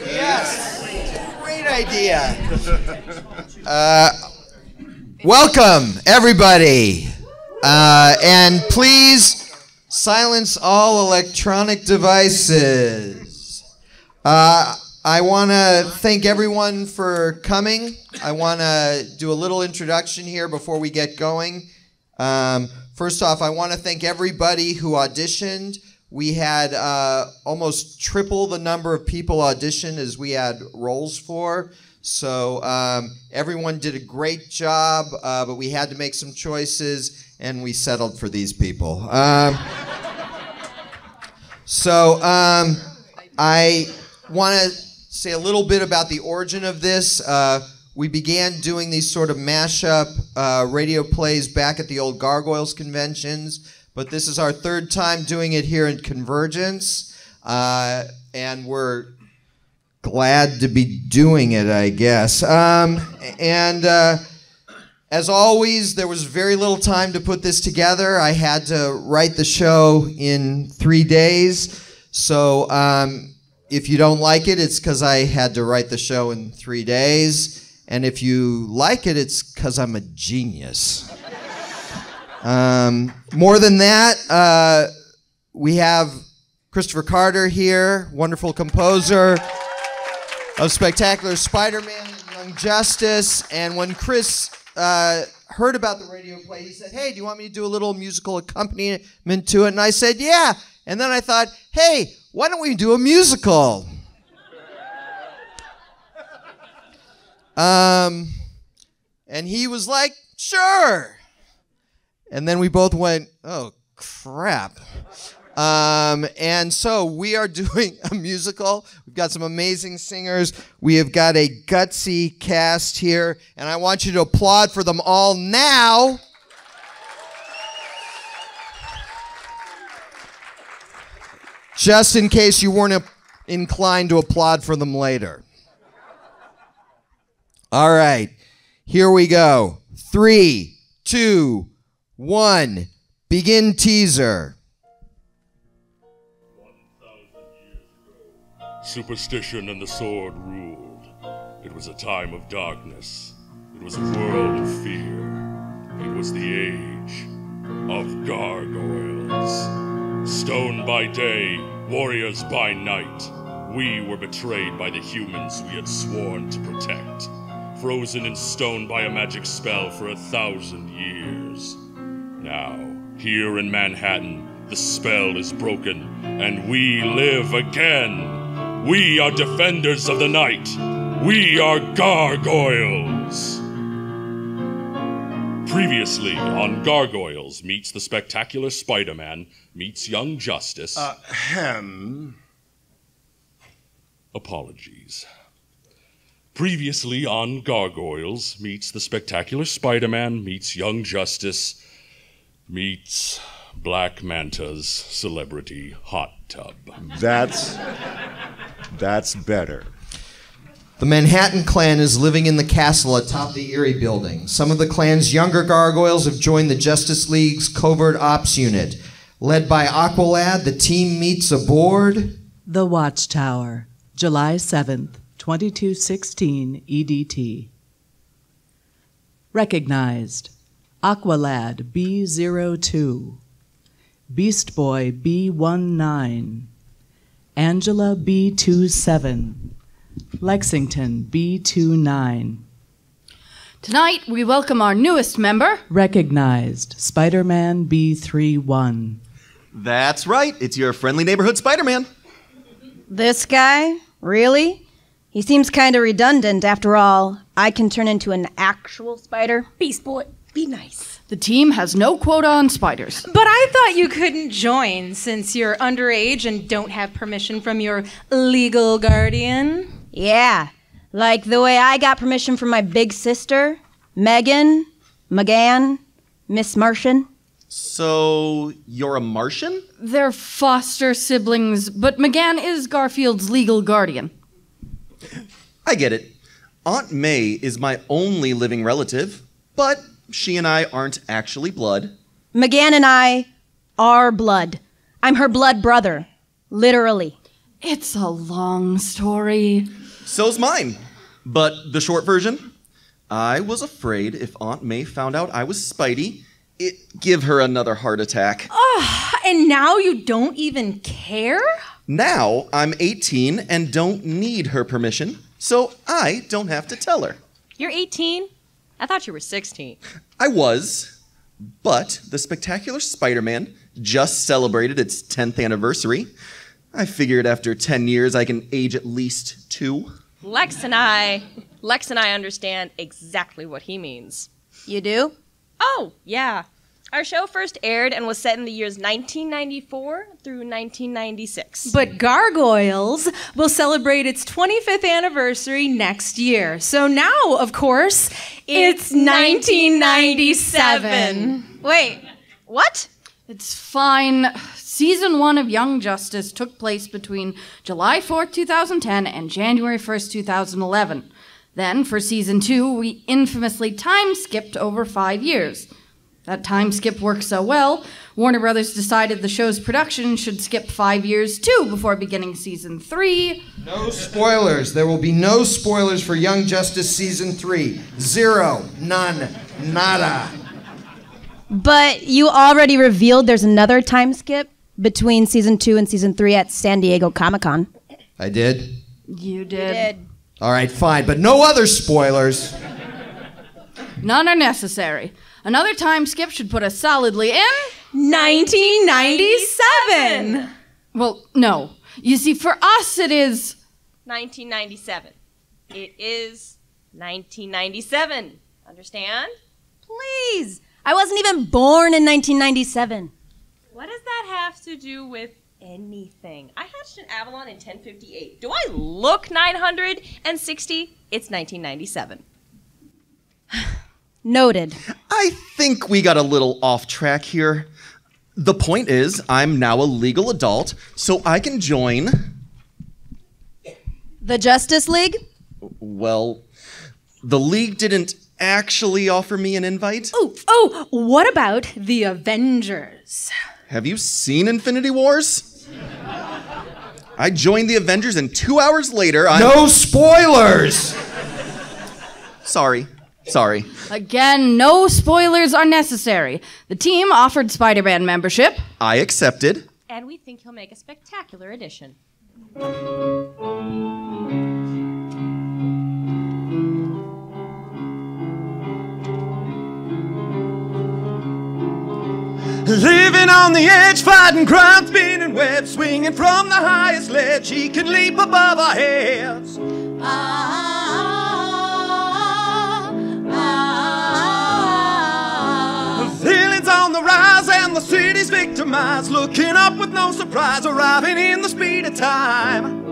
Yes! Great idea! Welcome, everybody! And please silence all electronic devices. I want to thank everyone for coming. I want to do a little introduction here before we get going. First off, I want to thank everybody who auditioned. We had almost triple the number of people audition as we had roles for. So everyone did a great job, but we had to make some choices, and we settled for these people. I want to say a little bit about the origin of this. We began doing these sort of mashup radio plays back at the old Gargoyles conventions, but this is our third time doing it here in CONvergence, and we're glad to be doing it, I guess. As always, there was very little time to put this together. I had to write the show in 3 days, so if you don't like it, it's because I had to write the show in 3 days. And if you like it, it's because I'm a genius. More than that, we have Kristopher Carter here, wonderful composer of Spectacular Spider-Man and Young Justice. And when Chris heard about the radio play, he said, "Hey, do you want me to do a little musical accompaniment to it?" And I said, "Yeah." And then I thought, "Hey, why don't we do a musical?" And he was like, "Sure." And then we both went, "Oh, crap." And so we are doing a musical. We've got some amazing singers. We have got a gutsy cast here, and I want you to applaud for them all now. Just in case you weren't inclined to applaud for them later. All right, here we go. 3, 2, 1, begin teaser. 1,000 years ago, superstition and the sword ruled. It was a time of darkness. It was a world of fear. It was the age of gargoyles. Stone by day, warriors by night, we were betrayed by the humans we had sworn to protect. Frozen in stone by a magic spell for 1,000 years. Now, here in Manhattan, the spell is broken, and we live again. We are defenders of the night. We are gargoyles. Previously on Gargoyles meets the Spectacular Spider-Man meets Young Justice. Apologies. Previously on Gargoyles meets the Spectacular Spider-Man meets Young Justice meets Black Manta's celebrity hot tub. That's better. The Manhattan Clan is living in the castle atop the Erie building. Some of the clan's younger gargoyles have joined the Justice League's covert ops unit. Led by Aqualad, the team meets aboard The Watchtower, July 7th. 2216 EDT. Recognized: Aqualad B02, Beast Boy B19, Angela B27, Lexington B29. Tonight, we welcome our newest member. Recognized: Spider-Man B31. That's right, it's your friendly neighborhood Spider-Man. This guy? Really? He seems kind of redundant. After all, I can turn into an actual spider. Beast Boy, be nice. The team has no quota on spiders. But I thought you couldn't join since you're underage and don't have permission from your legal guardian. Yeah, like the way I got permission from my big sister, Megan, McGann, Miss Martian. So, you're a Martian? They're foster siblings, but McGann is Garfield's legal guardian. I get it. Aunt May is my only living relative, but she and I aren't actually blood. McGann and I are blood. I'm her blood brother, literally. It's a long story. So's mine. But the short version, I was afraid if Aunt May found out I was Spidey, it'd give her another heart attack. And now you don't even care? Now I'm 18 and don't need her permission, so I don't have to tell her. You're 18? I thought you were 16. I was, but the Spectacular Spider-Man just celebrated its 10th anniversary. I figured after 10 years I can age at least 2. Lex and I understand exactly what he means. You do? Oh, yeah. Our show first aired and was set in the years 1994 through 1996. But Gargoyles will celebrate its 25th anniversary next year. So now, of course, it's 1997. Wait, what? It's fine. Season 1 of Young Justice took place between July 4th, 2010 and January 1st, 2011. Then, for Season 2, we infamously time-skipped over 5 years. That time skip worked so well, Warner Brothers decided the show's production should skip 5 years too before beginning Season 3. No spoilers. There will be no spoilers for Young Justice Season 3. 0. None. Nada. But you already revealed there's another time skip between Season 2 and Season 3 at San Diego Comic-Con. I did? You did. All right, fine, but no other spoilers. None are necessary. Another time skip should put us solidly in 1997. Well, no. You see, for us it is 1997. It is 1997. Understand? Please. I wasn't even born in 1997. What does that have to do with anything? I hatched in Avalon in 1058. Do I look 960? It's 1997. Noted. I think we got a little off track here. The point is, I'm now a legal adult, so I can join... The Justice League? Well, the League didn't actually offer me an invite. Oh, what about the Avengers? Have you seen Infinity Wars? I joined the Avengers and 2 hours later No spoilers! Sorry. Again, no spoilers are necessary. The team offered Spider-Man membership. I accepted. And we think he'll make a spectacular addition. Living on the edge, fighting crime, spinning web, swinging from the highest ledge. He can leap above our heads. Villains on the rise and the city's victimized, looking up with no surprise, arriving in the speed of time.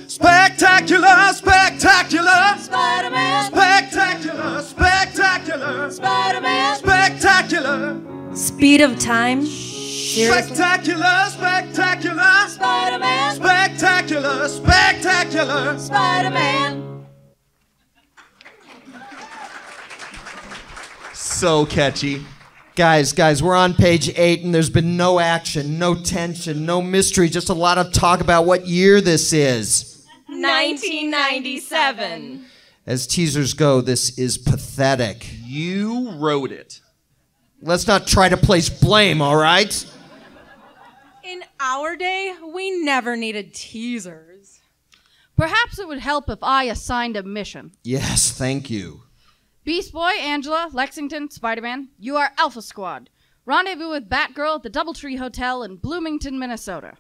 Spectacular, spectacular, Spider-Man. Spectacular, spectacular, Spider-Man. Spectacular. Speed of time? Seriously? Spectacular, spectacular, Spider-Man. Spectacular, spectacular, Spider-Man. So catchy. Guys, we're on page 8 and there's been no action, no tension, no mystery, just a lot of talk about what year this is. 1997. As teasers go, this is pathetic. You wrote it. Let's not try to place blame, all right? In our day, we never needed teasers. Perhaps it would help if I assigned a mission. Yes, thank you. Beast Boy, Angela, Lexington, Spider-Man, you are Alpha Squad. Rendezvous with Batgirl at the Doubletree Hotel in Bloomington, Minnesota.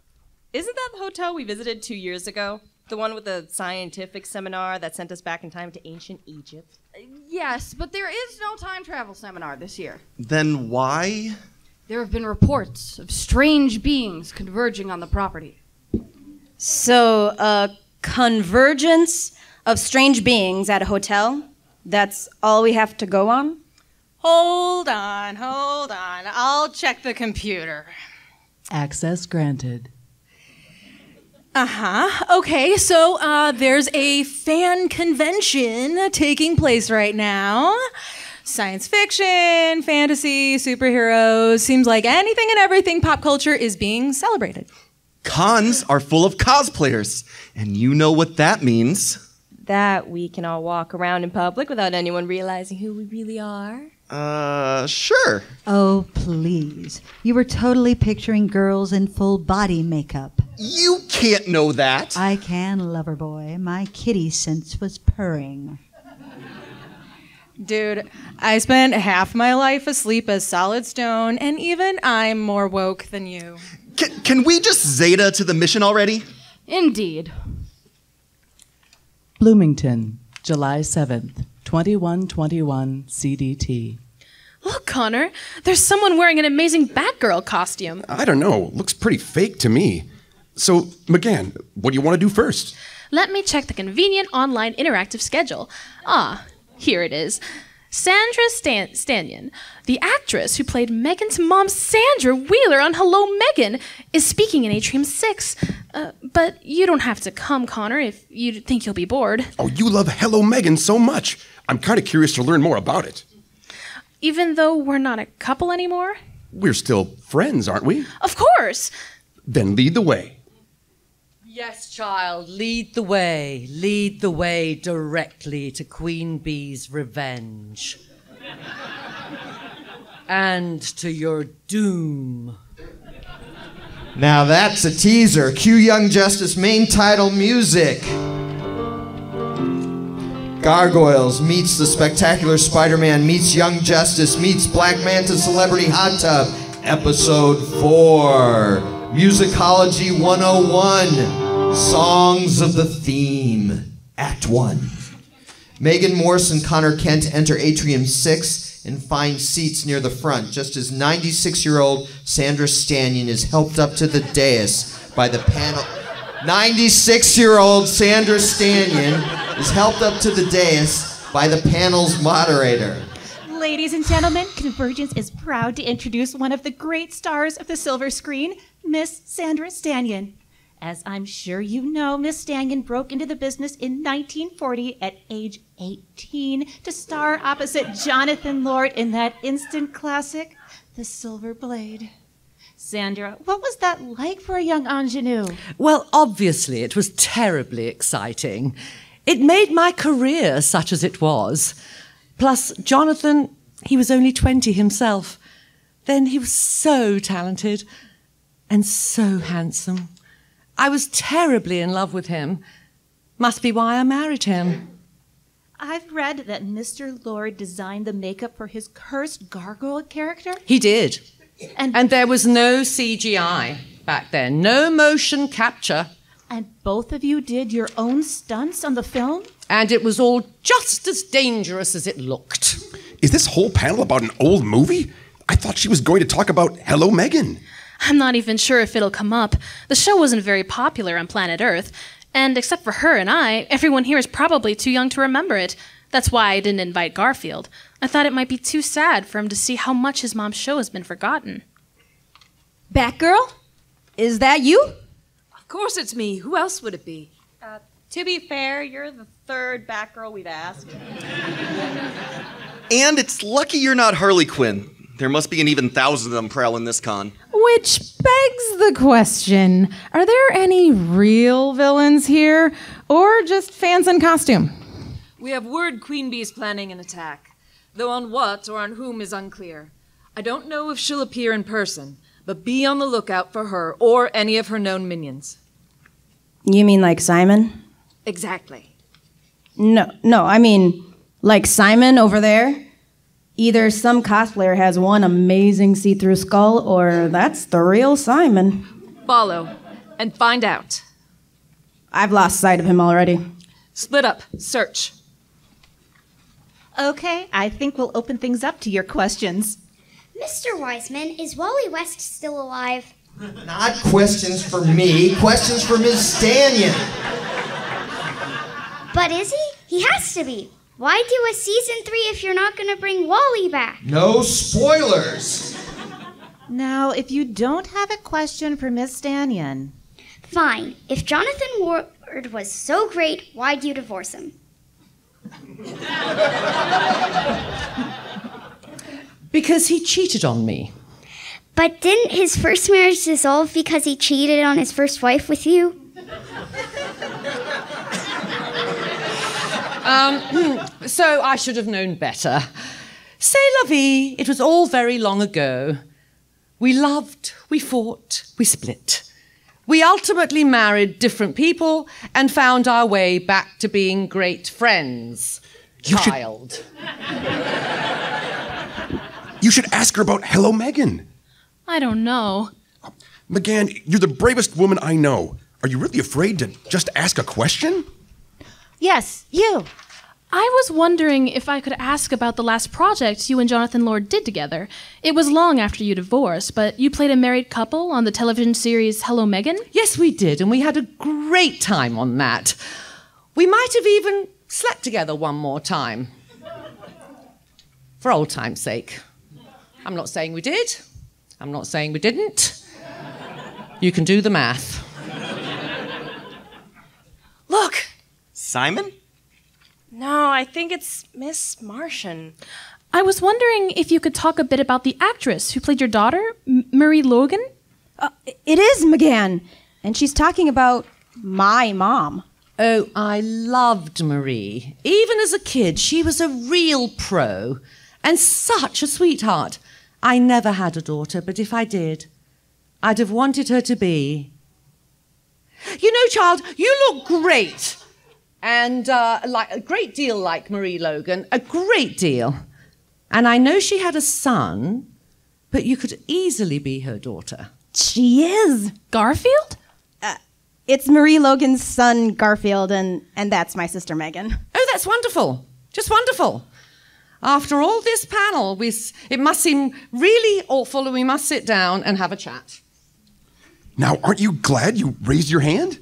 Isn't that the hotel we visited 2 years ago? The one with the scientific seminar that sent us back in time to ancient Egypt? Yes, but there is no time travel seminar this year. Then why? There have been reports of strange beings converging on the property. So, a convergence of strange beings at a hotel? That's all we have to go on? Hold on. I'll check the computer. Access granted. Okay, so there's a fan convention taking place right now. Science fiction, fantasy, superheroes. Seems like anything and everything pop culture is being celebrated. Cons are full of cosplayers, and you know what that means. That we can all walk around in public without anyone realizing who we really are. Sure. Oh, please. You were totally picturing girls in full body makeup. You can't know that. I can, lover boy. My kitty sense was purring. Dude, I spent half my life asleep as solid stone, and even I'm more woke than you. Can we just Zeta to the mission already? Indeed. Bloomington, July 7th, 2121 CDT. Look, Connor, there's someone wearing an amazing Batgirl costume. I don't know. Looks pretty fake to me. So, McGann, what do you want to do first? Let me check the convenient online interactive schedule. Here it is. Sandra Stanyon, the actress who played Megan's mom, Sandra Wheeler, on Hello, Megan, is speaking in Atrium 6. But you don't have to come, Connor, if you think you'll be bored. Oh, you love Hello, Megan so much. I'm kind of curious to learn more about it. Even though we're not a couple anymore? We're still friends, aren't we? Of course. Then lead the way. Yes, child, lead the way. Lead the way directly to Queen Bee's revenge. And to your doom. Now that's a teaser. Cue Young Justice main title music. Gargoyles meets The Spectacular Spider-Man meets Young Justice meets Black Manta Celebrity Hot Tub. Episode 4. Musicology 101. Songs of the Theme. Act 1. Megan Morse and Connor Kent enter Atrium 6 and find seats near the front, just as 96-year-old Sandra Stanyon is helped up to the dais by the panel. 96-year-old Sandra Stanyon is helped up to the dais by the panel's moderator. Ladies and gentlemen, CONvergence is proud to introduce one of the great stars of the silver screen, Miss Sandra Stanyon. As I'm sure you know, Miss Stanyon broke into the business in 1940 at age 18 to star opposite Jonathan Lord in that instant classic, The Silver Blade. Sandra, what was that like for a young ingenue? Well, obviously, it was terribly exciting. It made my career such as it was. Plus, Jonathan, he was only 20 himself. Then he was so talented and so handsome. I was terribly in love with him. Must be why I married him. I've read that Mr. Lord designed the makeup for his cursed gargoyle character. He did. And there was no CGI back then, no motion capture. And both of you did your own stunts on the film? And it was all just as dangerous as it looked. Is this whole panel about an old movie? I thought she was going to talk about Hello, Megan. I'm not even sure if it'll come up. The show wasn't very popular on planet Earth. And except for her and I, everyone here is probably too young to remember it. That's why I didn't invite Garfield. I thought it might be too sad for him to see how much his mom's show has been forgotten. Batgirl? Is that you? Of course it's me. Who else would it be? To be fair, you're the third Batgirl we've asked. And it's lucky you're not Harley Quinn. There must be an even 1,000 of them prowling this con. Which begs the question, are there any real villains here, or just fans in costume? We have word Queen Bee's planning an attack, though on what or on whom is unclear. I don't know if she'll appear in person, but be on the lookout for her or any of her known minions. You mean like Simon? Exactly. No, I mean like Simon over there. Either some cosplayer has one amazing see-through skull, or that's the real Simon. Follow, and find out. I've lost sight of him already. Split up, search. Okay, I think we'll open things up to your questions. Mr. Weisman, is Wally West still alive? Not questions for me, questions for Ms. Stanyon. But is he? He has to be. Why do a season 3 if you're not going to bring Wally back? No spoilers. Now, if you don't have a question for Miss Stanyon. Fine. If Jonathan Ward was so great, why'd you divorce him? Because he cheated on me. But didn't his first marriage dissolve because he cheated on his first wife with you? So I should have known better. C'est la vie. It was all very long ago. We loved, we fought, we split. We ultimately married different people and found our way back to being great friends. Child. You should ask her about Hello, Megan. I don't know. McGann, you're the bravest woman I know. Are you really afraid to just ask a question? Yes, you. I was wondering if I could ask about the last project you and Jonathan Lord did together. It was long after you divorced, but you played a married couple on the television series Hello, Megan? Yes, we did, and we had a great time on that. We might have even slept together one more time. For old time's sake. I'm not saying we did. I'm not saying we didn't. You can do the math. Look! Simon? No, I think it's Miss Martian. I was wondering if you could talk a bit about the actress who played your daughter, Marie Logan? It is McGann, and she's talking about my mom. Oh, I loved Marie. Even as a kid, she was a real pro and such a sweetheart. I never had a daughter, but if I did, I'd have wanted her to be. You know, child, you look great. And like a great deal like Marie Logan, a great deal. And I know she had a son, but you could easily be her daughter. She is. Garfield? It's Marie Logan's son, Garfield, and that's my sister, Megan. Oh, that's wonderful. Just wonderful. After all this panel, it must seem really awful and we must sit down and have a chat. Now, aren't you glad you raised your hand?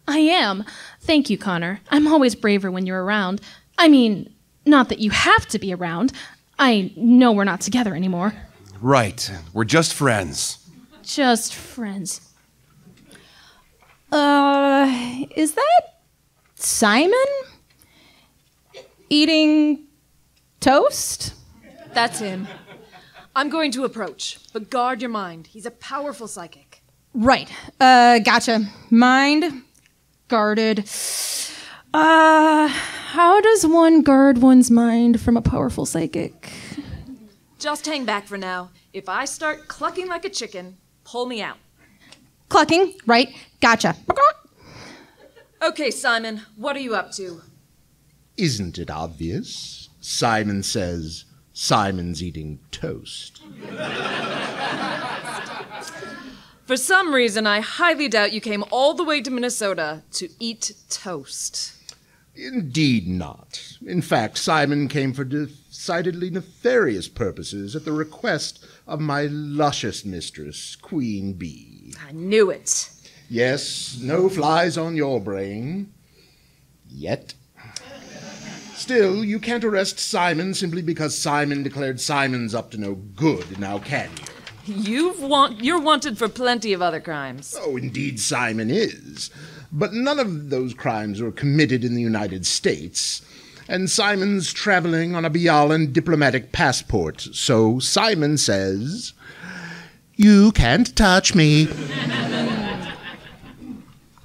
I am. Thank you, Connor. I'm always braver when you're around. I mean, not that you have to be around. I know we're not together anymore. Right. We're just friends. Just friends. Is that Simon? Eating toast? That's him. I'm going to approach, but guard your mind. He's a powerful psychic. Right. Gotcha. Mind guarded. How does one guard one's mind from a powerful psychic? Just hang back for now. If I start clucking like a chicken, pull me out. Clucking, right? Gotcha. Okay, Simon, what are you up to? Isn't it obvious? Simon says Simon's eating toast. For some reason, I highly doubt you came all the way to Minnesota to eat toast. Indeed not. In fact, Simon came for decidedly nefarious purposes at the request of my luscious mistress, Queen Bee. I knew it. Yes, no flies on your brain. Yet. Still, you can't arrest Simon simply because Simon declared Simon's up to no good, now can you? You're wanted for plenty of other crimes. Oh, indeed Simon is. But none of those crimes were committed in the United States. And Simon's traveling on a Bialan diplomatic passport. So Simon says, "You can't touch me."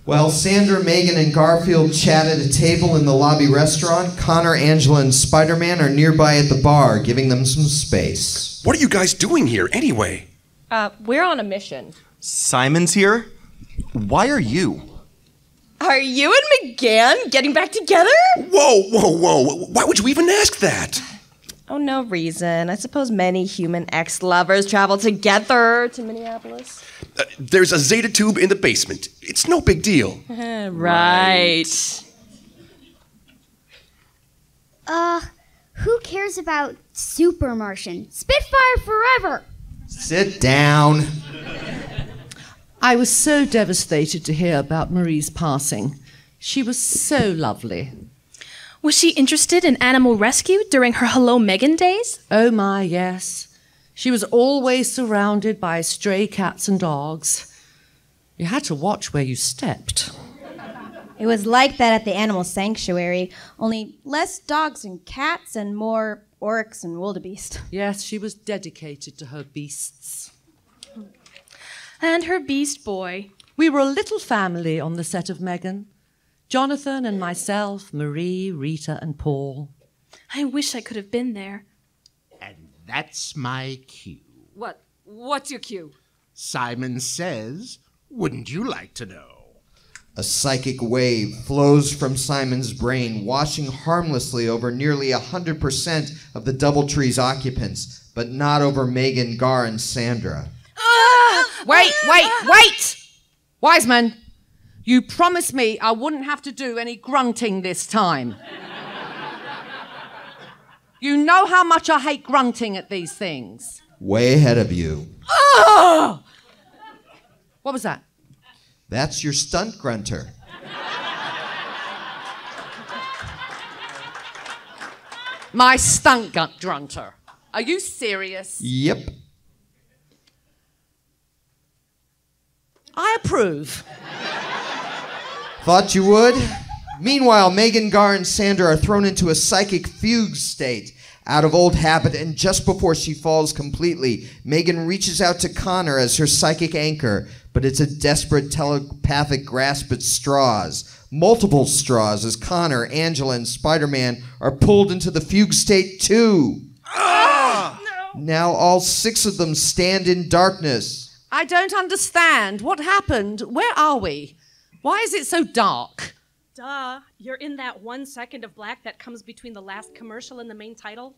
While Sandra, Megan, and Garfield chat at a table in the lobby restaurant, Connor, Angela, and Spider-Man are nearby at the bar, giving them some space. What are you guys doing here, anyway? We're on a mission. Simon's here? Why are you? Are you and McGann getting back together? Whoa, whoa, whoa. Why would you even ask that? Oh, no reason. I suppose many human ex-lovers travel together to Minneapolis. There's a Zeta tube in the basement. It's no big deal. Right. Who cares about Super Martian? Spitfire forever! Sit down. I was so devastated to hear about Marie's passing. She was so lovely. Was she interested in animal rescue during her Hello Megan days? Oh my, yes. She was always surrounded by stray cats and dogs. You had to watch where you stepped. It was like that at the animal sanctuary, only less dogs and cats and more oryx and wildebeest. Yes, she was dedicated to her beasts. And her beast boy. We were a little family on the set of Megan. Jonathan and myself, Marie, Rita, and Paul. I wish I could have been there. And that's my cue. What's your cue? Simon says, wouldn't you like to know? A psychic wave flows from Simon's brain, washing harmlessly over nearly 100% of the Doubletree's occupants, but not over Megan, Gar, and Sandra. Wait! Weisman, you promised me I wouldn't have to do any grunting this time. You know how much I hate grunting at these things. Way ahead of you. Oh! What was that? That's your stunt grunter. My stunt grunter. Are you serious? Yep. I approve. Thought you would? Meanwhile, Megan, Gar, and Sandra are thrown into a psychic fugue state. Out of old habit, and just before she falls completely, Megan reaches out to Connor as her psychic anchor, but it's a desperate telepathic grasp at straws. Multiple straws as Connor, Angela, and Spider-Man are pulled into the fugue state too. No. Now all 6 of them stand in darkness. I don't understand. What happened? Where are we? Why is it so dark? Duh, you're in that 1 second of black that comes between the last commercial and the main title.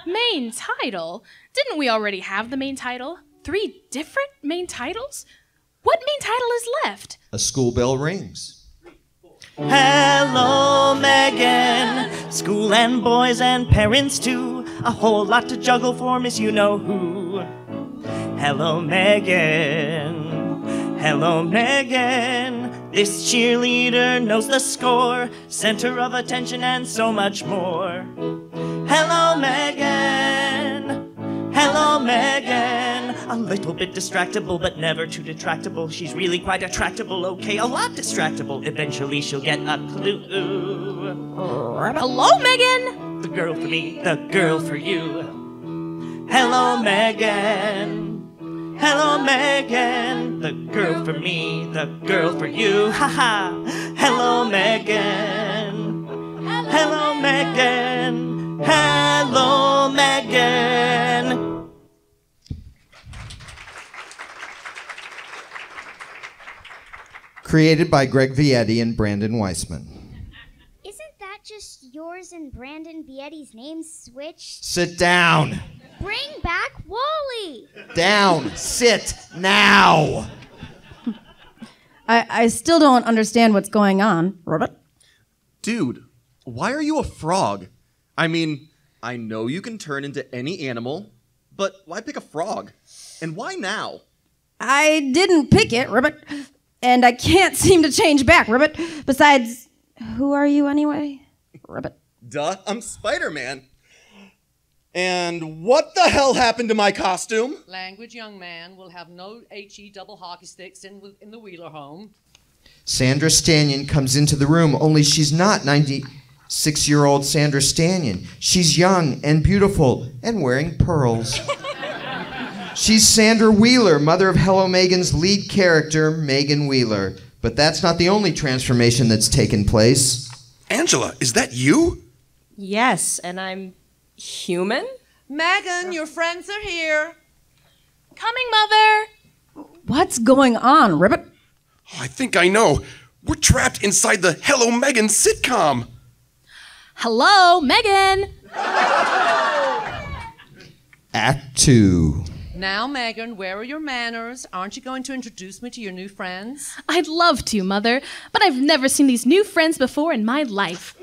Main title? Didn't we already have the main title? 3 different main titles? What main title is left? A school bell rings. Hello, Megan. School and boys and parents too. A whole lot to juggle for Miss You-Know-Who. Hello, Megan. Hello, Megan. This cheerleader knows the score, center of attention and so much more. Hello, Megan. Hello, Megan. A little bit distractible, but never too detractible. She's really quite attractable, okay, a lot distractible. Eventually she'll get a clue. Hello, Megan. The girl for me, the girl for you. Hello, Megan. Hello, Megan, the girl for me, the girl for you. Haha. Hello, Megan. Hello, Megan. Hello, Megan. Created by Greg Vietti and Brandon Weisman. Isn't that just yours and Brandon Vietti's names switched? Sit down. Bring back Wally! Down. Sit now. I still don't understand what's going on, Robert. Dude, why are you a frog? I mean, I know you can turn into any animal, but why pick a frog? And why now? I didn't pick it, Ribbit. And I can't seem to change back, Ribbit. Besides, who are you anyway? Ribbit. Duh, I'm Spider-Man. And what the hell happened to my costume? Language, young man. We'll have no HE double hockey sticks in the Wheeler home. Sandra Stanyan comes into the room, only she's not 96-year-old Sandra Stanyan. She's young and beautiful and wearing pearls. She's Sandra Wheeler, mother of Hello Megan's lead character, Megan Wheeler. But that's not the only transformation that's taken place. Angela, is that you? Yes, and I'm human? Megan, your friends are here. Coming, Mother. What's going on, Ribbit? I think I know. We're trapped inside the Hello Megan sitcom. Hello, Megan. Act 2. Now, Megan, where are your manners? Aren't you going to introduce me to your new friends? I'd love to, Mother, but I've never seen these new friends before in my life.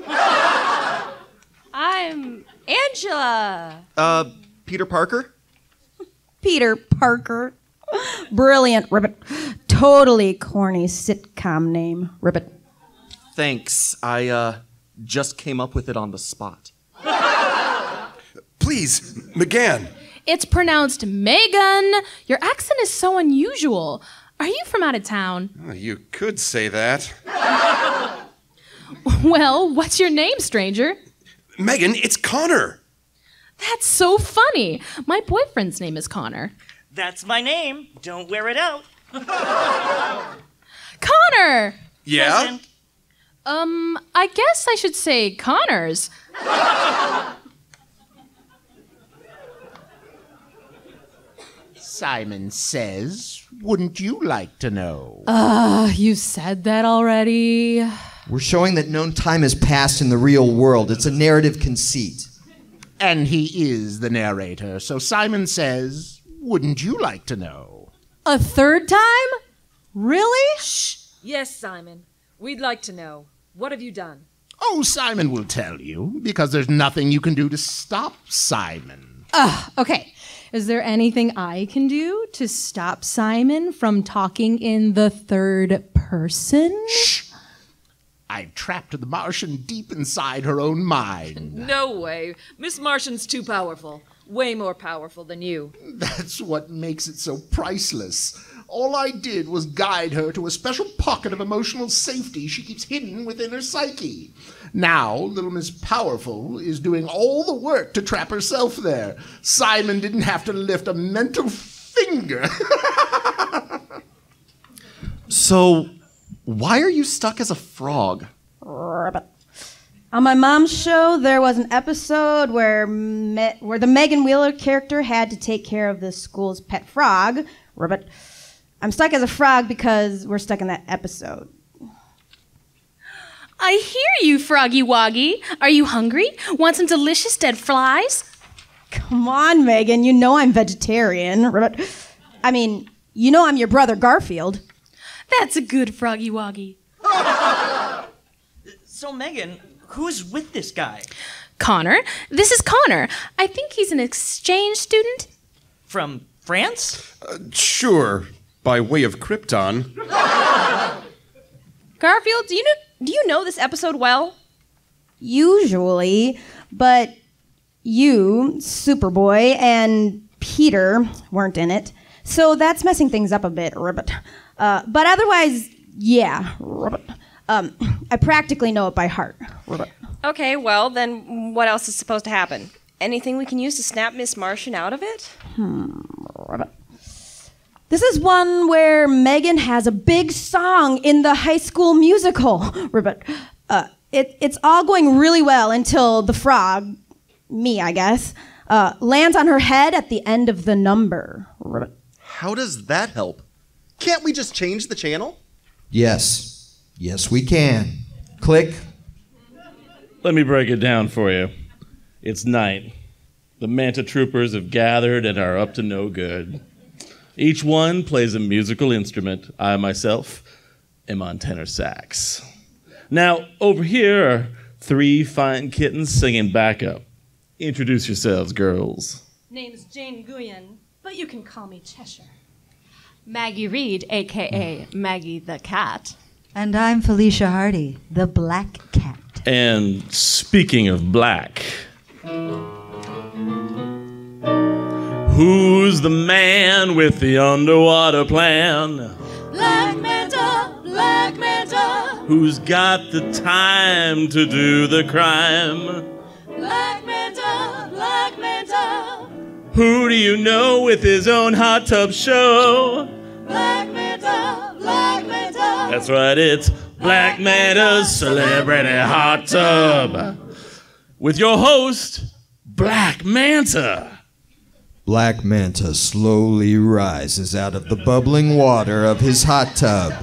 I'm Angela. Peter Parker? Peter Parker. Brilliant, Ribbit. Totally corny sitcom name, Ribbit. Thanks. I just came up with it on the spot. Please, McGann. It's pronounced Megan. Your accent is so unusual. Are you from out of town? You could say that. Well, what's your name, stranger? Megan, it's Connor. That's so funny. My boyfriend's name is Connor. That's my name. Don't wear it out. Connor! Yeah? I guess I should say Connors. Simon says, wouldn't you like to know? You said that already. We're showing that no time has passed in the real world. It's a narrative conceit. And he is the narrator, so Simon says, wouldn't you like to know? A third time? Really? Shh. Yes, Simon. We'd like to know. What have you done? Oh, Simon will tell you, because there's nothing you can do to stop Simon. Okay. Is there anything I can do to stop Simon from talking in the third person? Shh! I've trapped the Martian deep inside her own mind. No way. Miss Martian's too powerful. Way more powerful than you. That's what makes it so priceless. All I did was guide her to a special pocket of emotional safety she keeps hidden within her psyche. Now, little Miss Powerful is doing all the work to trap herself there. Simon didn't have to lift a mental finger. So, why are you stuck as a frog? On my mom's show, there was an episode where the Megan Wheeler character had to take care of the school's pet frog. Ribbit. I'm stuck as a frog because we're stuck in that episode. I hear you, Froggy Woggy. Are you hungry? Want some delicious dead flies? Come on, Megan. You know I'm vegetarian. Ribbit. I mean, you know I'm your brother Garfield. That's a good Froggy Woggy. So, Megan, who's with this guy? Connor. This is Connor. I think he's an exchange student. From France? Sure, by way of Krypton. Garfield, do you know this episode well? Usually, but you, Superboy, and Peter weren't in it, so that's messing things up a bit, Ribbit. But otherwise, yeah, Ribbit. I practically know it by heart, Ribbit. Okay, well, then what else is supposed to happen? Anything we can use to snap Miss Martian out of it? Ribbit. This is one where Megan has a big song in the High School Musical, Ribbit. It's all going really well until the frog, me, I guess, lands on her head at the end of the number, Ribbit. How does that help? Can't we just change the channel? Yes. Yes, we can. Click. Let me break it down for you. It's night. The Manta Troopers have gathered and are up to no good. Each one plays a musical instrument. I myself am on tenor sax. Now, over here are 3 fine kittens singing backup. Introduce yourselves, girls. Name's Jane Guyon, but you can call me Cheshire. Maggie Reed, a.k.a. Maggie the Cat. And I'm Felicia Hardy, the Black Cat. And speaking of black, who's the man with the underwater plan? Black Manta, Black Manta. Who's got the time to do the crime? Black Manta, Black Manta. Who do you know with his own hot tub show? Black Manta, Black Manta. That's right, it's Black Manta's Celebrity Hot Tub. With your host, Black Manta. Black Manta slowly rises out of the bubbling water of his hot tub.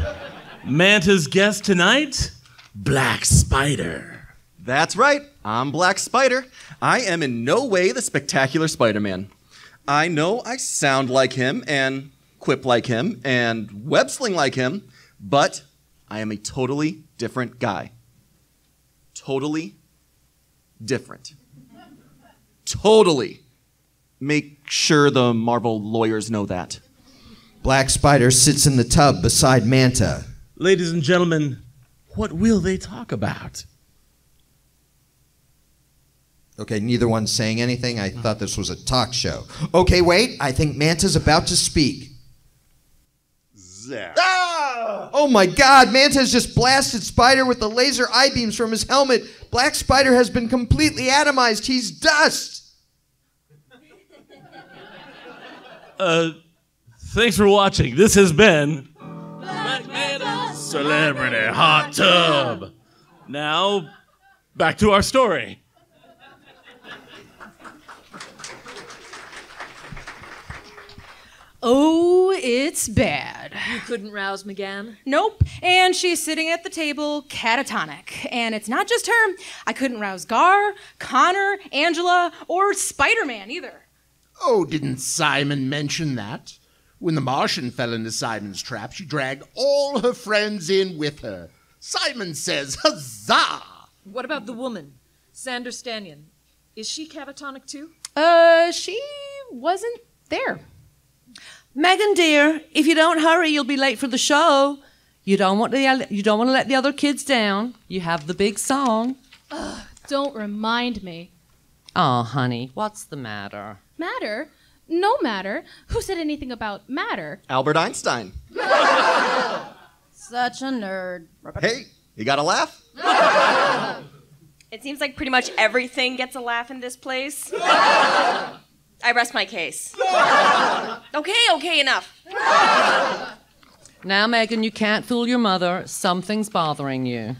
Manta's guest tonight, Black Spider. That's right, I'm Black Spider. I am in no way the spectacular Spider-Man. I know I sound like him and quip like him and web-sling like him, but I am a totally different guy. Totally different. Totally. Make sure the Marvel lawyers know that. Black Spider sits in the tub beside Manta. Ladies and gentlemen, what will they talk about? Okay, neither one's saying anything. I thought this was a talk show. Okay, wait. I think Manta's about to speak. zap. Oh my God, Manta has just blasted Spider with the laser I-beams from his helmet. Black Spider has been completely atomized. He's dust. Thanks for watching. This has been Black Manta's Celebrity Hot Tub. Now, back to our story. Oh, it's bad. You couldn't rouse McGann? Nope. And she's sitting at the table catatonic. And it's not just her. I couldn't rouse Gar, Connor, Angela, or Spider-Man either. Oh, didn't Simon mention that? When the Martian fell into Simon's trap, she dragged all her friends in with her. Simon says, huzzah! What about the woman, Sandra Stanyan? Is she catatonic too? She wasn't there. Megan, dear, if you don't hurry, you'll be late for the show. You don't want to let the other kids down. You have the big song. Ugh, don't remind me. Oh, honey, what's the matter? Matter? No matter. Who said anything about matter? Albert Einstein. Such a nerd. Hey, you got a laugh? It seems like pretty much everything gets a laugh in this place. I rest my case. Okay, enough. Now, Megan, you can't fool your mother. Something's bothering you.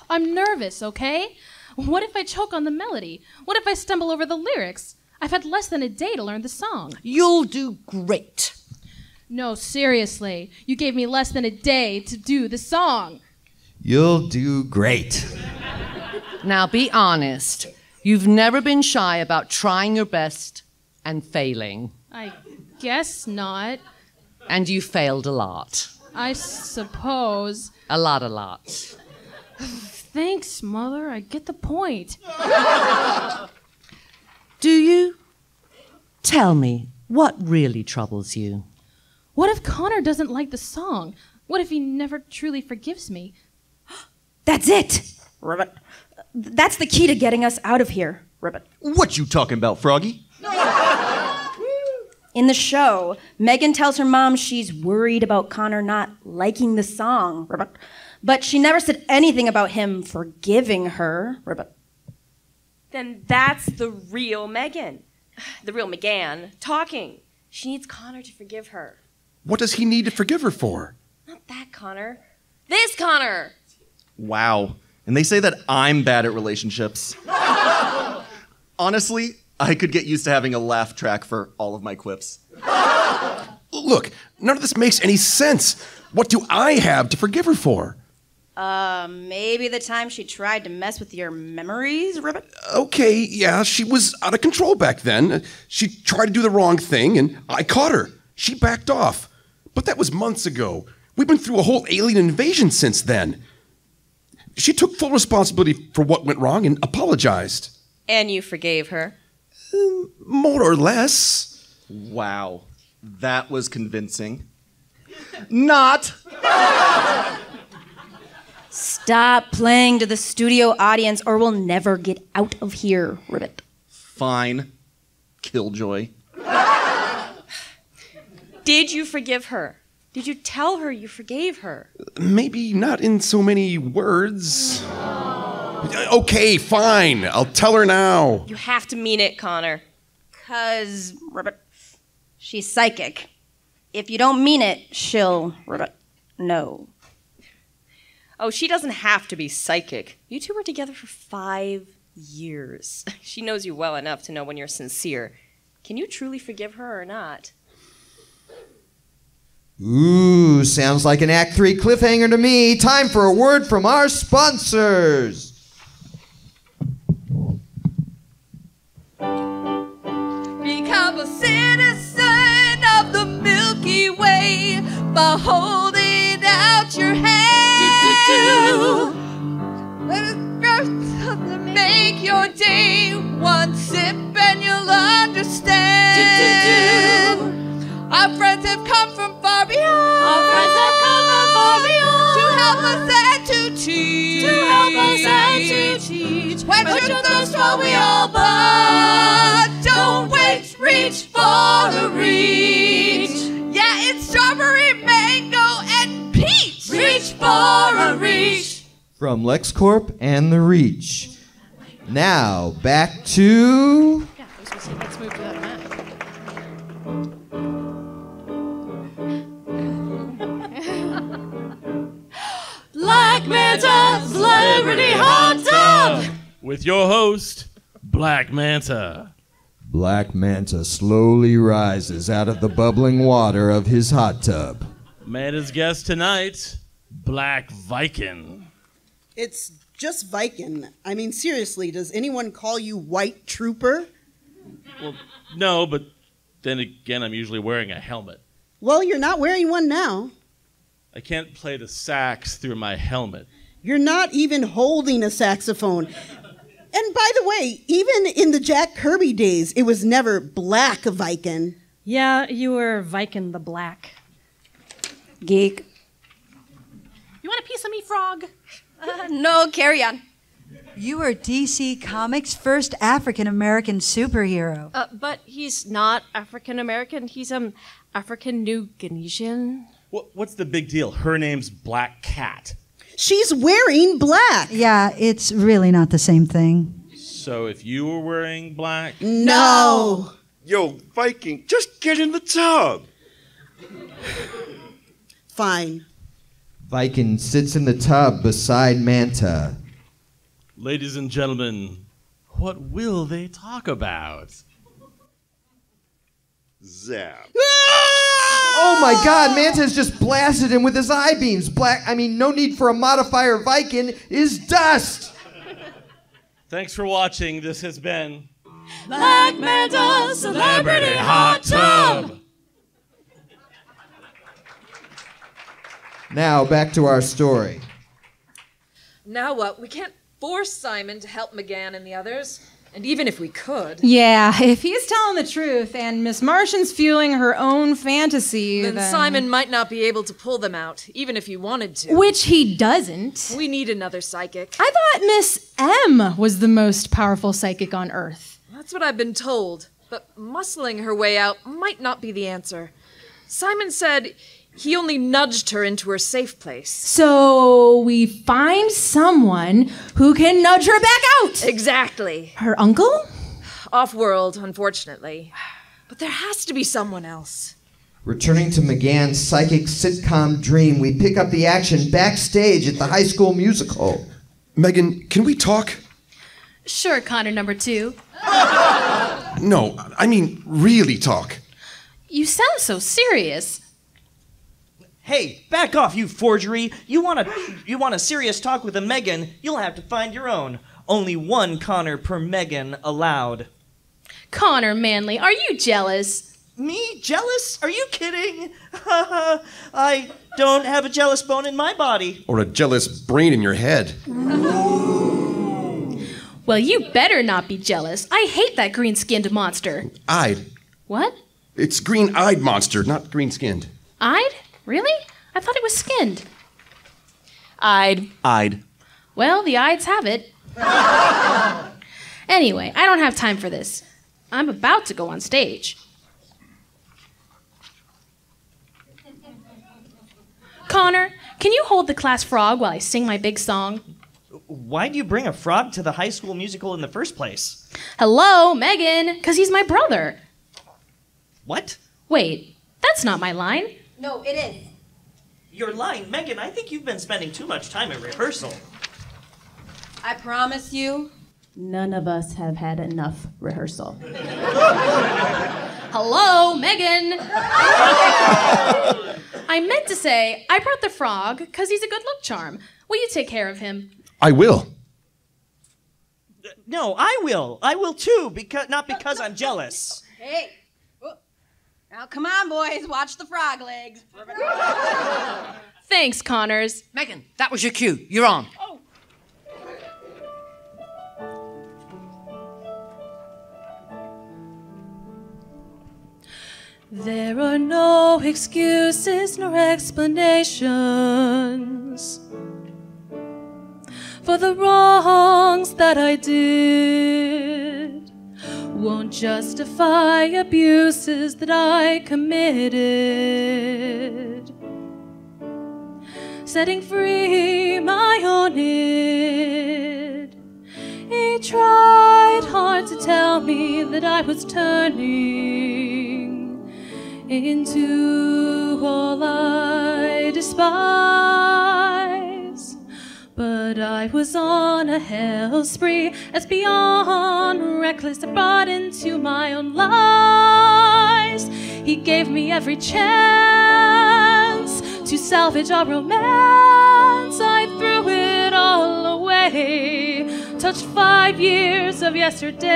I'm nervous, okay? What if I choke on the melody? What if I stumble over the lyrics? I've had less than a day to learn the song. You'll do great. No, seriously. You gave me less than a day to do the song. You'll do great. Now, be honest. You've never been shy about trying your best and failing. I guess not. And you failed a lot. I suppose. A lot. Thanks, Mother. I get the point. Do you? Tell me, what really troubles you? What if Connor doesn't like the song? What if he never truly forgives me? That's it! Ribbit. That's the key to getting us out of here, Ribbit. What you talking about, Froggy? In the show, Megan tells her mom she's worried about Connor not liking the song, Ribbit. But she never said anything about him forgiving her, Ribbit. Then that's the real Megan. The real McGann, talking. She needs Connor to forgive her. What does he need to forgive her for? Not that Connor. This Connor! Wow. And they say that I'm bad at relationships. Honestly, I could get used to having a laugh track for all of my quips. Look, none of this makes any sense. What do I have to forgive her for? Maybe the time she tried to mess with your memories, Ribbit? Okay, yeah, she was out of control back then. She tried to do the wrong thing, and I caught her. She backed off. But that was months ago. We've been through a whole alien invasion since then. She took full responsibility for what went wrong and apologized. And you forgave her? More or less. Wow. That was convincing. Not. Stop playing to the studio audience or we'll never get out of here, Ribbit. Fine. Killjoy. Did you forgive her? Did you tell her you forgave her? Maybe not in so many words. Okay, fine. I'll tell her now. You have to mean it, Connor. 'Cause, Ribbit, she's psychic. If you don't mean it, she'll, Ribbit, know. Oh, she doesn't have to be psychic. You two were together for 5 years. She knows you well enough to know when you're sincere. Can you truly forgive her or not? Ooh, sounds like an Act 3 cliffhanger to me. Time for a word from our sponsors. Become a citizen of the Milky Way by holding out your hand. Make your day one sip and you'll understand. Our friends have come from far beyond. Our friends have come from far beyond to help us and to teach. To help us and to teach. Quench your thirst while we all burn. Don't wait, reach for a reach. Yeah, it's strawberry mango from LexCorp and The Reach. Now, back to... Yeah, let's move to that map. Black Manta Celebrity Hot Tub! With your host, Black Manta. Black Manta slowly rises out of the bubbling water of his hot tub. Manta's guest tonight, Black Viking. It's just Viking. I mean, seriously, does anyone call you White Trooper? Well, no, but then again, I'm usually wearing a helmet. Well, you're not wearing one now. I can't play the sax through my helmet. You're not even holding a saxophone. And by the way, even in the Jack Kirby days, it was never Black Viking. Yeah, you were Viking the Black. Geek. You want a piece of me, frog? No, carry on. You were DC Comics' first African-American superhero. But he's not African-American. He's African New Guinean. What's the big deal? Her name's Black Cat. She's wearing black. Yeah, it's really not the same thing. So if you were wearing black... No! Yo, Viking, just get in the tub. Fine. Viking sits in the tub beside Manta. Ladies and gentlemen, what will they talk about? Zap. Oh my God, Manta's just blasted him with his eye beams. No need for a modifier. Viking is dust. Thanks for watching. This has been Black Manta Celebrity Hot Tub! Now, back to our story. Now what? We can't force Simon to help McGann and the others. And even if we could... Yeah, if he's telling the truth and Miss Martian's fueling her own fantasy, then Simon might not be able to pull them out, even if he wanted to. Which he doesn't. We need another psychic. I thought Miss M was the most powerful psychic on Earth. That's what I've been told. But muscling her way out might not be the answer. Simon said he only nudged her into her safe place. So we find someone who can nudge her back out. Exactly. Her uncle? Off-world, unfortunately. But there has to be someone else. Returning to McGann's psychic sitcom dream, we pick up the action backstage at the High School Musical. Megan, can we talk? Sure, Connor number 2. No, I mean really talk. You sound so serious. Hey, back off, you forgery! You want a serious talk with a Megan, you'll have to find your own. Only one Connor per Megan allowed. Connor Manley, are you jealous? Me? Jealous? Are you kidding? I don't have a jealous bone in my body. Or a jealous brain in your head. Well, you better not be jealous. I hate that green-skinned monster. Eyed. What? It's green-eyed monster, not green-skinned. Eyed? Really? I thought it was skinned. Eyed. Well, the Eyes have it. Anyway, I don't have time for this. I'm about to go on stage. Connor, can you hold the class frog while I sing my big song? Why'd you bring a frog to the High School Musical in the first place? Hello, Megan, because he's my brother. What? Wait, that's not my line. No, it is. You're lying. Megan, I think you've been spending too much time at rehearsal. I promise you, none of us have had enough rehearsal. Hello, Megan. I meant to say, I brought the frog because he's a good look charm. Will you take care of him? I will. No, I will. I will too, not because I'm jealous. Hey. Now, come on, boys. Watch the frog legs. Thanks, Connors. Megan, that was your cue. You're on. Oh. There are no excuses nor explanations for the wrongs that I did. Won't justify abuses that I committed. setting free my own id. He tried hard to tell me that I was turning into all I despise. But I was on a hell spree, as beyond reckless, I brought into my own lies. He gave me every chance to salvage our romance. I threw it all away, touched 5 years of yesterdays.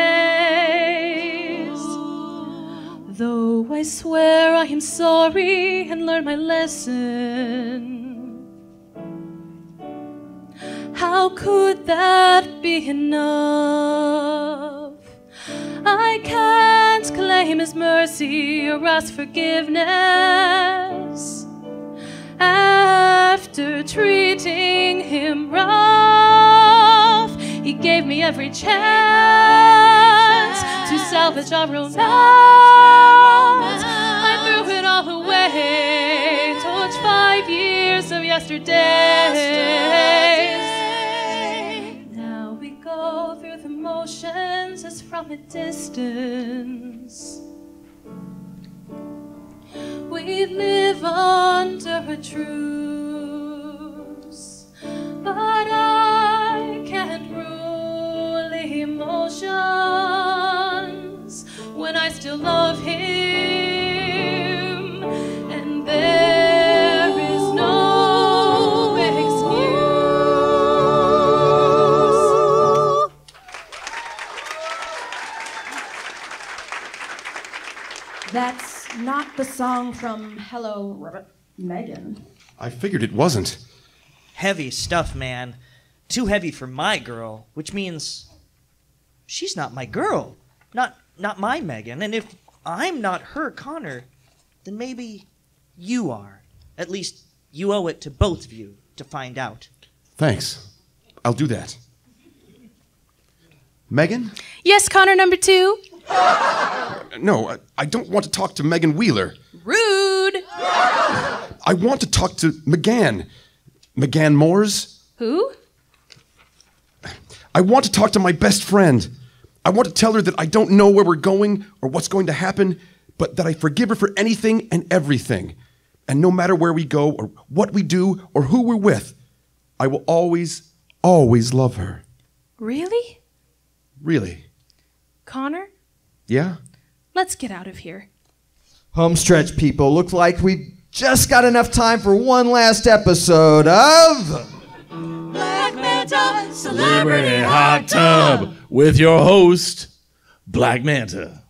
Though I swear I am sorry and learned my lesson, how could that be enough? I can't claim his mercy or ask forgiveness after treating him rough. He gave me every chance to salvage our romance. I threw it all away, torch 5 years of yesterdays. Now we go through the motions as from a distance. We live under a truce, but I can't rule emotions when I still love him, and there is no excuse. That's not the song from Hello, Megan. I figured it wasn't. Heavy stuff, man. Too heavy for my girl, which means she's not my girl. Not my Megan. And if I'm not her Connor, then maybe you are. At least you owe it to both of you to find out. Thanks. I'll do that. Megan? Yes, Connor number 2. No, I don't want to talk to Megan Wheeler. Rude. I want to talk to McGann. McGann Moores? Who? I want to talk to my best friend. I want to tell her that I don't know where we're going or what's going to happen, but that I forgive her for anything and everything. And no matter where we go or what we do or who we're with, I will always, always love her. Really? Really. Connor, Yeah? let's get out of here. Homestretch people, looks like we just got enough time for one last episode of Black Manta Celebrity Hot Tub with your host, Black Manta.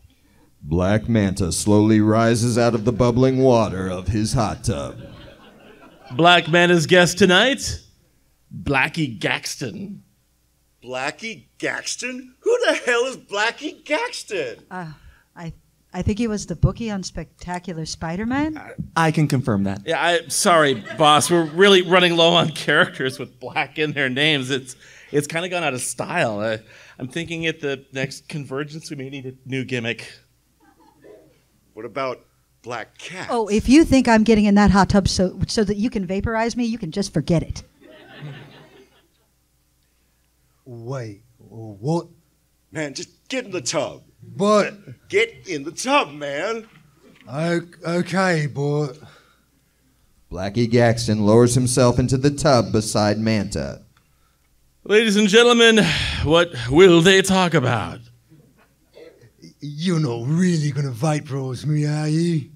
Black Manta slowly rises out of the bubbling water of his hot tub. Black Manta's guest tonight, Blackie Gaxton. Blackie Gaxton? Who the hell is Blackie Gaxton? I think he was the bookie on Spectacular Spider-Man. I can confirm that. Yeah, sorry, boss. We're really running low on characters with black in their names. It's kind of gone out of style. I'm thinking at the next CONvergence we may need a new gimmick. What about Black Cat? Oh, if you think I'm getting in that hot tub so that you can vaporize me, you can just forget it. Wait, what? Man, just get in the tub. But Get in the tub, man. okay, but Blackie Gaxton lowers himself into the tub beside Manta. Ladies and gentlemen, what will they talk about? you're not really gonna vaporize me, are you?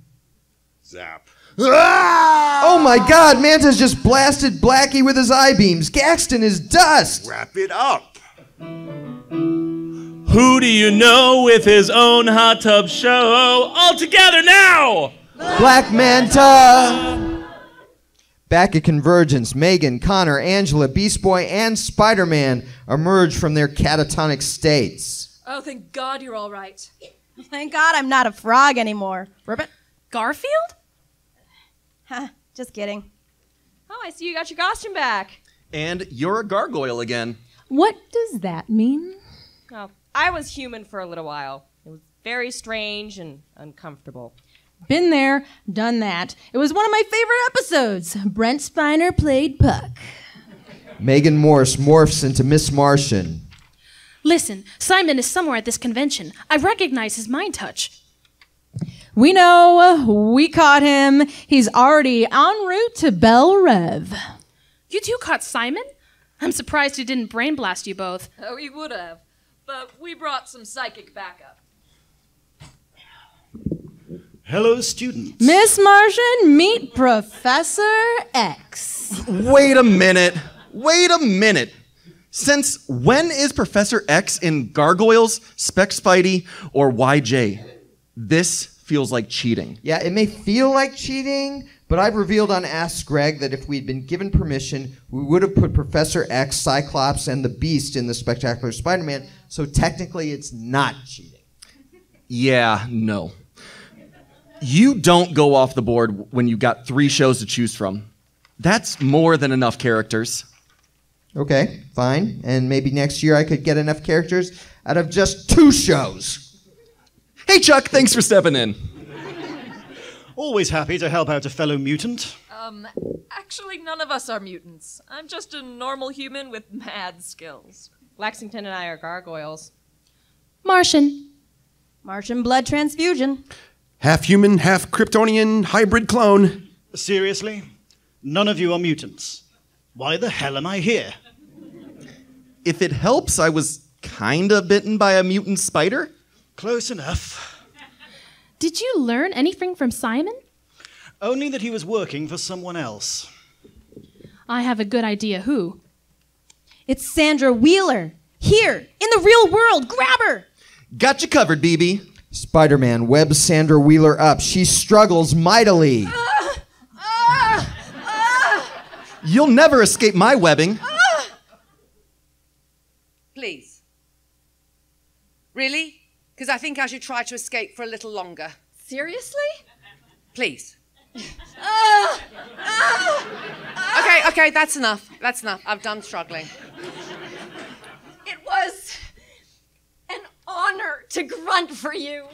Zap. Oh my God, Manta's just blasted Blackie with his I-beams. Gaxton is dust. Wrap it up. Who do you know with his own hot tub show? All together now! Black Manta. Back at CONvergence, Megan, Connor, Angela, Beast Boy, and Spider-Man emerge from their catatonic states. Oh, thank God you're all right. Thank God I'm not a frog anymore. Ribbit? Garfield? Huh, just kidding. Oh, I see you got your costume back. And you're a gargoyle again. What does that mean? Oh, I was human for a little while. It was very strange and uncomfortable. Been there, done that. It was one of my favorite episodes. Brent Spiner played Puck. Megan Morse morphs into Miss Martian. Listen, Simon is somewhere at this convention. I recognize his mind touch. We know. We caught him. He's already en route to Belle Rev. You two caught Simon? I'm surprised he didn't brain blast you both. Oh, he would have. But we brought some psychic backup. Hello, students. Miss Martian, meet Professor X. Wait a minute. Since when is Professor X in Gargoyles, Spec Spidey, or YJ? This feels like cheating. Yeah, it may feel like cheating, but I've revealed on Ask Greg that if we'd been given permission, we would have put Professor X, Cyclops, and the Beast in the Spectacular Spider-Man, so technically it's not cheating. Yeah, no. You don't go off the board when you got 3 shows to choose from. That's more than enough characters. Okay, fine. And maybe next year I could get enough characters out of just 2 shows. Hey, Chuck, thanks for stepping in. Always happy to help out a fellow mutant. Actually, none of us are mutants. I'm just a normal human with mad skills. Lexington and I are gargoyles. Martian blood transfusion. Half human, half Kryptonian hybrid clone. Seriously? None of you are mutants. Why the hell am I here? If it helps, I was kinda bitten by a mutant spider. Close enough. Did you learn anything from Simon? Only that he was working for someone else. I have a good idea who. It's Sandra Wheeler. Here, in the real world. Grab her. Got you covered, BB. Spider-Man webs Sandra Wheeler up. She struggles mightily. You'll never escape my webbing. Please. Really? Because I think I should try to escape for a little longer. Seriously? Please. Okay, that's enough. That's enough. I've done struggling. It was an honor to grunt for you.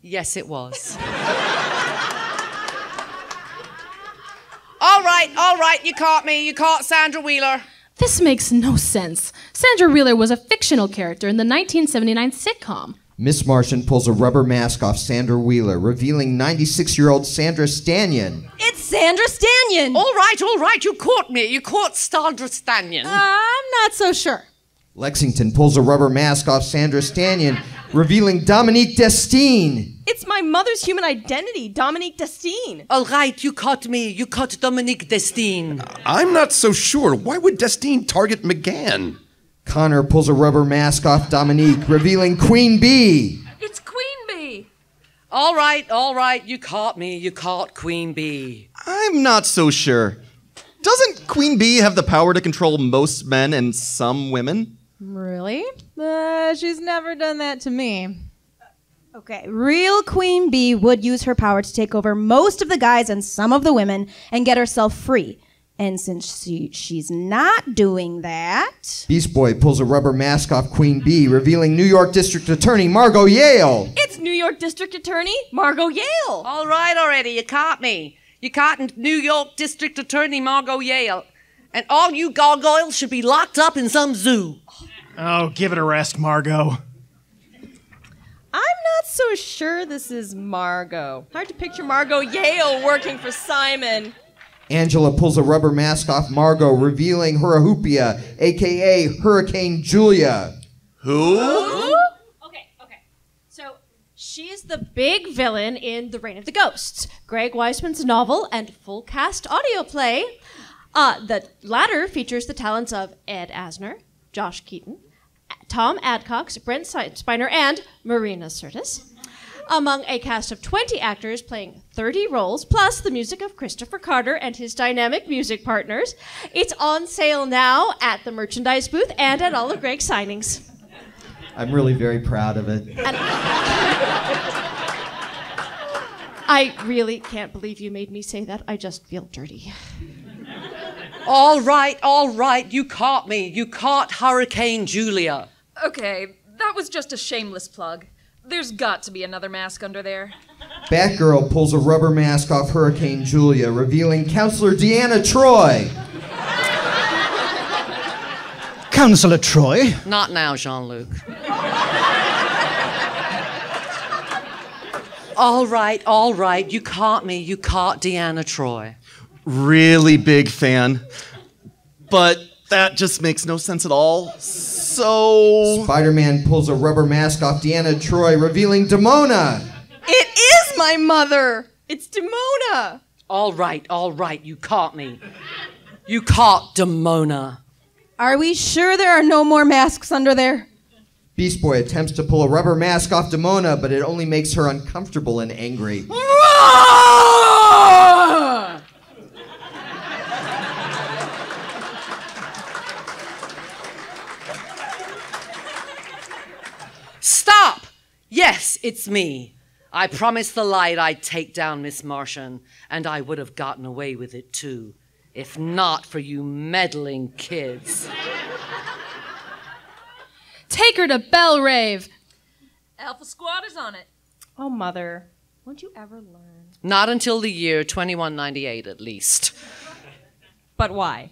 Yes, it was. All right, you caught me. You caught Sandra Wheeler. This makes no sense. Sandra Wheeler was a fictional character in the 1979 sitcom. Miss Martian pulls a rubber mask off Sandra Wheeler, revealing 96-year-old Sandra Stanion. It's Sandra Stanion. All right, you caught me. You caught Sandra Stanion. I'm not so sure. Lexington pulls a rubber mask off Sandra Stanion, revealing Dominique Destine. It's my mother's human identity, Dominique Destine. All right, you caught me. You caught Dominique Destine. I'm not so sure. Why would Destine target McGann? Connor pulls a rubber mask off Dominique, revealing Queen Bee. It's Queen Bee. All right, you caught me. You caught Queen Bee. I'm not so sure. Doesn't Queen Bee have the power to control most men and some women? Really? She's never done that to me. Okay, real Queen Bee would use her power to take over most of the guys and some of the women and get herself free. And since she's not doing that... Beast Boy pulls a rubber mask off Queen Bee, revealing New York District Attorney Margot Yale. It's New York District Attorney Margot Yale. All right already, you caught me. You caught New York District Attorney Margot Yale. And all you gargoyles should be locked up in some zoo. Oh, give it a rest, Margot. I'm not so sure this is Margot. Hard to picture Margot Yale working for Simon. Angela pulls a rubber mask off Margot, revealing Hurahupia, a.k.a. Hurricane Julia. Who? Okay. So she's the big villain in The Reign of the Ghosts, Greg Weisman's novel and full cast audio play. The latter features the talents of Ed Asner, Josh Keaton, Tom Adcox, Brent Spiner, and Marina Sirtis, among a cast of 20 actors playing 30 roles, plus the music of Kristopher Carter and his dynamic music partners. It's on sale now at the merchandise booth and at all of Greg's signings. I'm really very proud of it. And I really can't believe you made me say that. I just feel dirty. All right, you caught me. You caught Hurricane Julia. Okay, that was just a shameless plug. There's got to be another mask under there. Batgirl pulls a rubber mask off Hurricane Julia, revealing Counselor Deanna Troy. Counselor Troy? Not now, Jean-Luc. All right, you caught me. You caught Deanna Troy. Really big fan. But that just makes no sense at all. So... Spider-Man pulls a rubber mask off Deanna Troy, revealing Demona. It is my mother! It's Demona! All right, you caught me. You caught Demona. Are we sure there are no more masks under there? Beast Boy attempts to pull a rubber mask off Demona, but it only makes her uncomfortable and angry. Stop! Yes, it's me. I promised the light I'd take down Miss Martian, and I would have gotten away with it too, if not for you meddling kids. Take her to Bell Rave. Alpha Squad is on it. Oh, Mother, won't you ever learn? Not until the year 2198, at least. But why?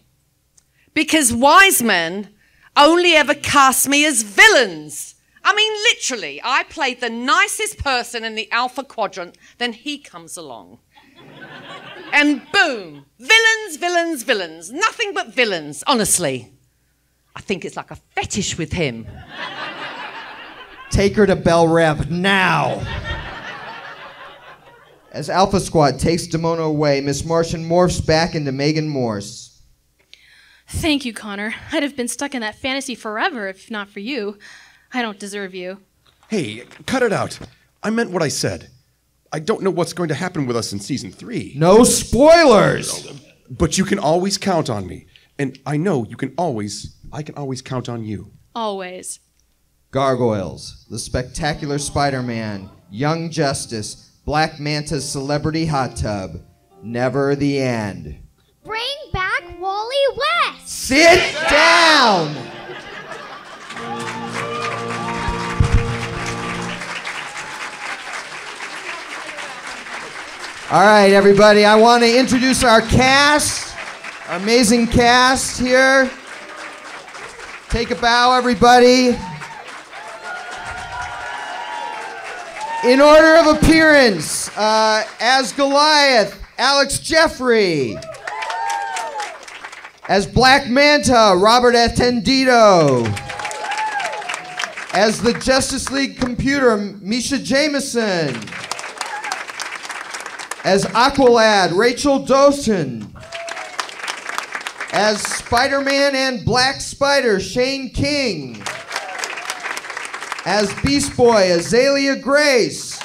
Because Weisman only ever cast me as villains. I mean, literally, I played the nicest person in the Alpha Quadrant, then he comes along. And boom, villains. Nothing but villains, honestly. I think it's like a fetish with him. Take her to Bell Rev now. As Alpha Squad takes Demona away, Miss Martian morphs back into Megan Morse. Thank you, Connor. I'd have been stuck in that fantasy forever if not for you. I don't deserve you. Hey, cut it out. I meant what I said. I don't know what's going to happen with us in season 3. No spoilers! But you can always count on me. And I know I can always count on you. Always. Gargoyles, The Spectacular Spider-Man, Young Justice, Black Manta's Celebrity Hot Tub, Never the End. Bring back Wally West! Sit down! All right, everybody, I want to introduce our cast, our amazing cast here. Take a bow, everybody. In order of appearance, as Goliath, Alex Jeffrey. As Black Manta, Robert Attendido. As the Justice League computer, Misha Jameson. As Aqualad, Rachel Dawson. As Spider-Man and Black Spider, Shane King. As Beast Boy, Azalea Grace.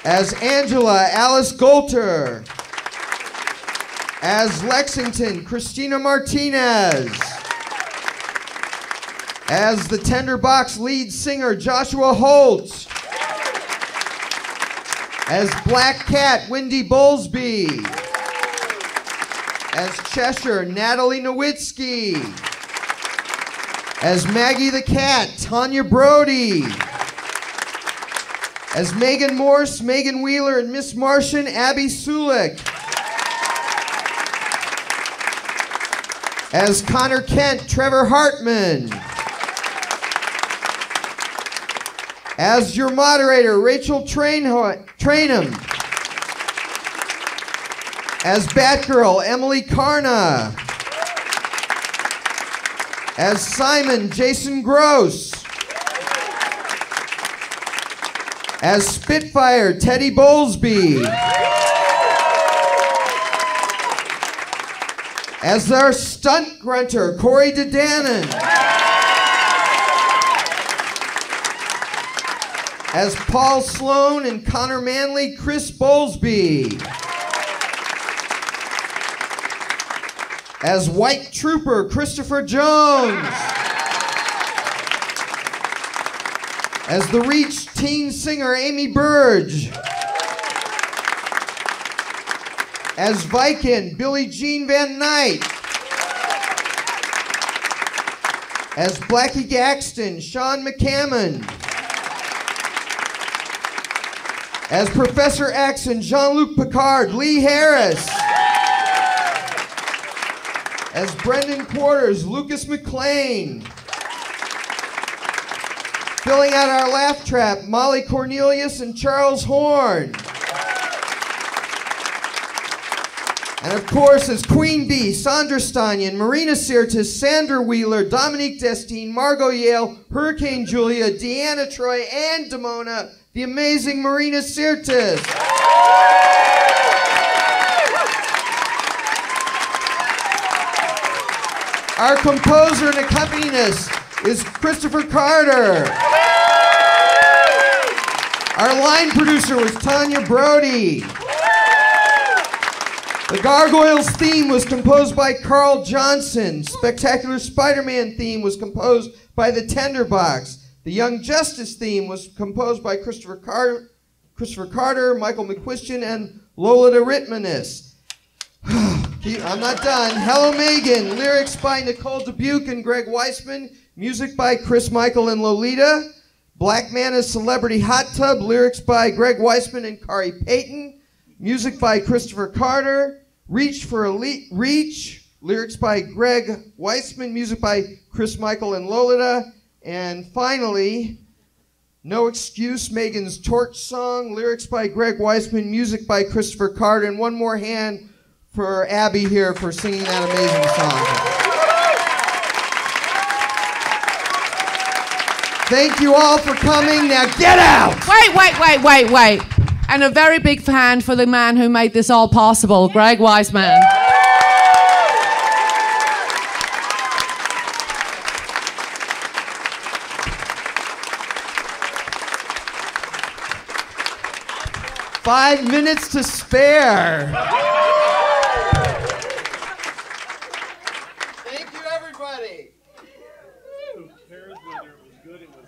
As Angela, Alice Golter. As Lexington, Christina Martinez. As the Tenderbox lead singer, Joshua Holt. As Black Cat, Wendy Bowlesby. As Cheshire, Natalie Nowitzki. As Maggie the Cat, Tanya Brody. As Megan Morse, Megan Wheeler, and Miss Martian, Abby Sulik. As Connor Kent, Trevor Hartman. As your moderator, Rachel Trainham. As Batgirl, Emily Karna. As Simon, Jason Gross. As Spitfire, Teddy Bowlesby. As our stunt grunter, Corey DeDannon. As Paul Sloan and Connor Manley, Chris Bowlesby. As White Trooper, Christopher Jones. As the Reach teen singer, Amy Burge. As Viking, Billie Jean Van Knight. As Blackie Gaxton, Sean McCammon. As Professor X and Jean-Luc Picard, Lee Harris. As Brendan Quarters, Lucas McLean. Filling out our laugh trap, Molly Cornelius and Charles Horn. And of course, as Queen Bee, Sandra Stanyan, Marina Sirtis, Sandra Wheeler, Dominique Destine, Margot Yale, Hurricane Julia, Deanna Troy, and Damona, the amazing Marina Sirtis. Our composer and accompanist is Kristopher Carter. Our line producer was Tanya Brody. The Gargoyles theme was composed by Carl Johnson. Spectacular Spider-Man theme was composed by the Tenderbox. The Young Justice theme was composed by Kristopher Carter, Michael McQuistion, and Lola de Ritmanis. I'm not done. Hello Megan, lyrics by Nicole Dubuque and Greg Weisman, music by Chris Michael and Lolita. Black Mana's Celebrity Hot Tub, lyrics by Greg Weisman and Kari Payton, music by Kristopher Carter. Reach for Elite Reach, lyrics by Greg Weisman, music by Chris Michael and Lolita. And finally, No Excuse, Megan's Torch Song, lyrics by Greg Weisman, music by Kristopher Carter. And one more hand for Abby here for singing that amazing song. Thank you all for coming. Now get out! Wait. And a very big fan for the man who made this all possible, Greg Weisman. Five minutes to spare. Thank you, everybody. Paris weather was good. It was